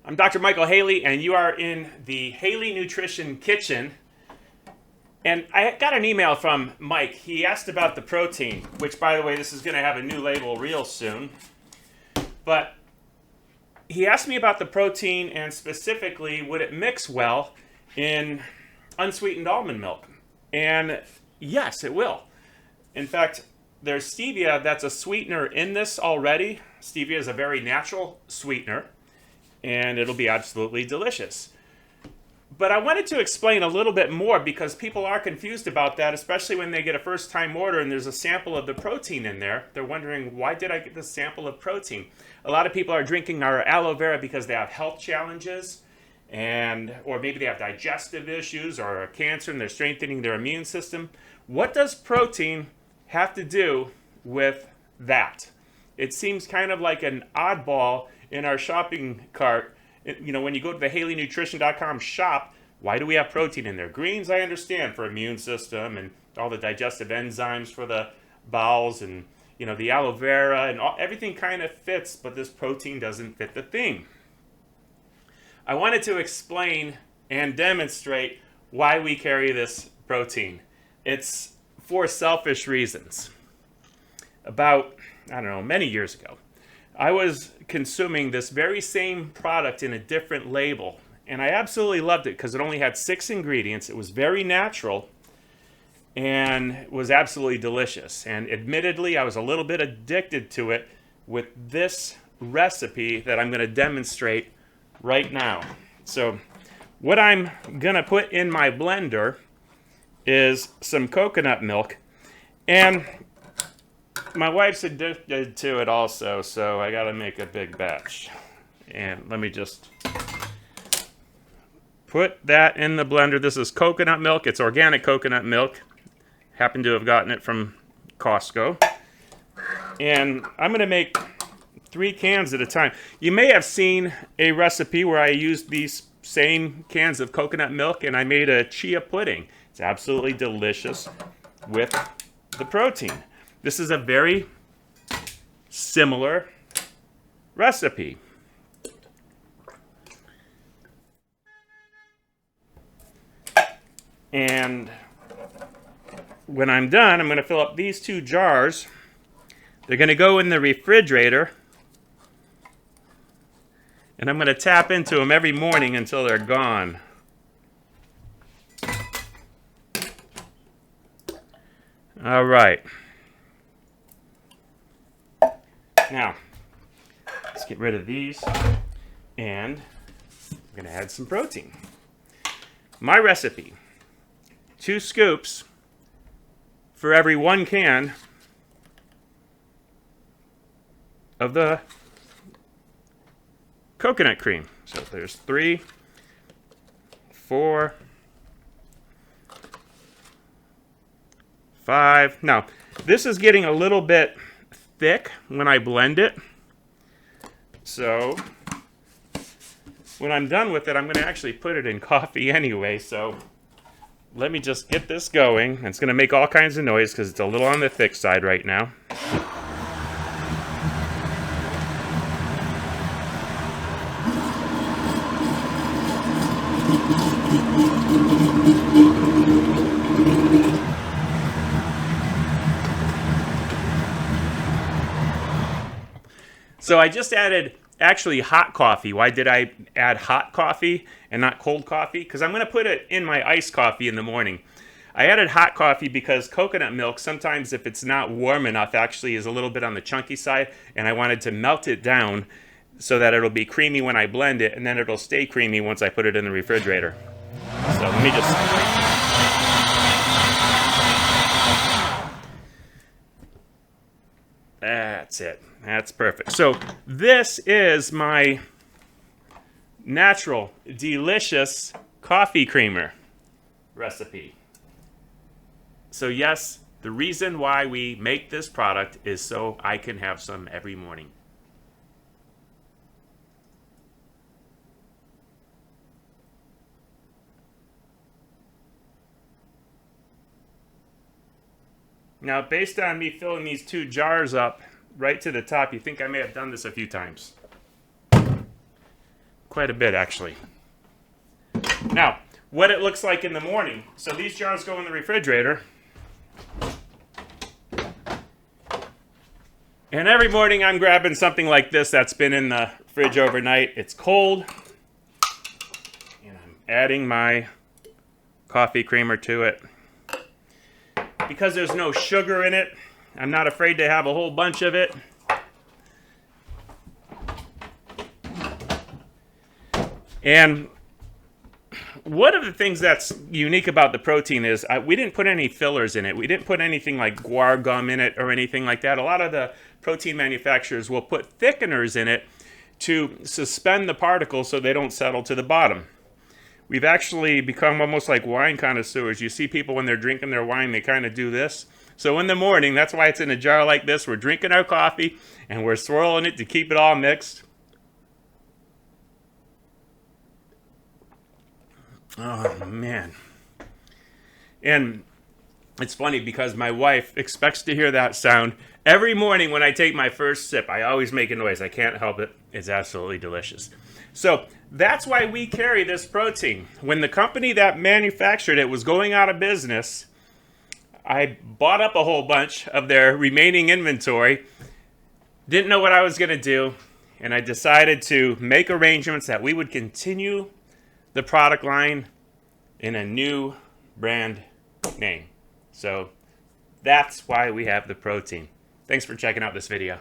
I'm Dr. Michael Haley, and you are in the Haley Nutrition Kitchen. And I got an email from Mike. He asked about the protein, which, by the way, this is going to have a new label real soon. But he asked me about the protein, and specifically, would it mix well in unsweetened almond milk? And yes, it will. In fact, there's stevia that's a sweetener in this already. Stevia is a very natural sweetener, and it'll be absolutely delicious. But I wanted to explain a little bit more because people are confused about that, especially when they get a first-time order and there's a sample of the protein in there. They're wondering, why did I get this sample of protein? A lot of people are drinking our aloe vera because they have health challenges, or maybe they have digestive issues or cancer and they're strengthening their immune system. What does protein have to do with that? It seems kind of like an oddball in our shopping cart. When you go to the HaleyNutrition.com shop, why do we have protein in there? Greens, I understand, for immune system and all the digestive enzymes for the bowels, and the aloe vera and everything kind of fits, but this protein doesn't fit the theme. I wanted to explain and demonstrate why we carry this protein. It's for selfish reasons. About, many years ago, I was consuming this very same product in a different label, and I absolutely loved it because it only had 6 ingredients. It was very natural and was absolutely delicious. And admittedly, I was a little bit addicted to it with this recipe that I'm going to demonstrate right now. So what I'm going to put in my blender is some coconut milk, and my wife's addicted to it also, so I gotta make a big batch. And let me just put that in the blender. This is coconut milk. It's organic coconut milk. Happen to have gotten it from Costco. And I'm gonna make 3 cans at a time. You may have seen a recipe where I used these same cans of coconut milk and I made a chia pudding. It's absolutely delicious with the protein. This is a very similar recipe. And when I'm done, I'm going to fill up these 2 jars. They're going to go in the refrigerator. And I'm going to tap into them every morning until they're gone. All right. Now, let's get rid of these, and I'm going to add some protein. My recipe, 2 scoops for every 1 can of the coconut cream. So there's 3, 4, 5. Now, this is getting a little bit thick when I blend it. So when I'm done with it, I'm going to actually put it in coffee anyway. So let me just get this going. It's going to make all kinds of noise because it's a little on the thick side right now. So I just added actually hot coffee. Why did I add hot coffee and not cold coffee? Because I'm going to put it in my iced coffee in the morning. I added hot coffee because coconut milk, sometimes if it's not warm enough, actually is a little bit on the chunky side, and I wanted to melt it down so that it'll be creamy when I blend it, and then it'll stay creamy once I put it in the refrigerator. So let me just... That's it. That's perfect. So this is my natural, delicious coffee creamer recipe. So yes, the reason why we make this product is so I can have some every morning. Now, based on me filling these 2 jars up right to the top, you think I may have done this a few times. quite a bit, actually. Now, what it looks like in the morning. So these jars go in the refrigerator. And every morning I'm grabbing something like this that's been in the fridge overnight. It's cold. And I'm adding my coffee creamer to it. Because there's no sugar in it, I'm not afraid to have a whole bunch of it. And one of the things that's unique about the protein is we didn't put any fillers in it. We didn't put anything like guar gum in it or anything like that. A lot of the protein manufacturers will put thickeners in it to suspend the particles so they don't settle to the bottom. We've actually become almost like wine connoisseurs. You see people when they're drinking their wine, they kind of do this. So in the morning, that's why it's in a jar like this. We're drinking our coffee and we're swirling it to keep it all mixed. Oh, man. And it's funny because my wife expects to hear that sound. Every morning when I take my first sip, I always make a noise. I can't help it. It's absolutely delicious. So that's why we carry this protein. When the company that manufactured it was going out of business, I bought up a whole bunch of their remaining inventory. Didn't know what I was going to do. And I decided to make arrangements that we would continue the product line in a new brand name. So that's why we have the protein. Thanks for checking out this video.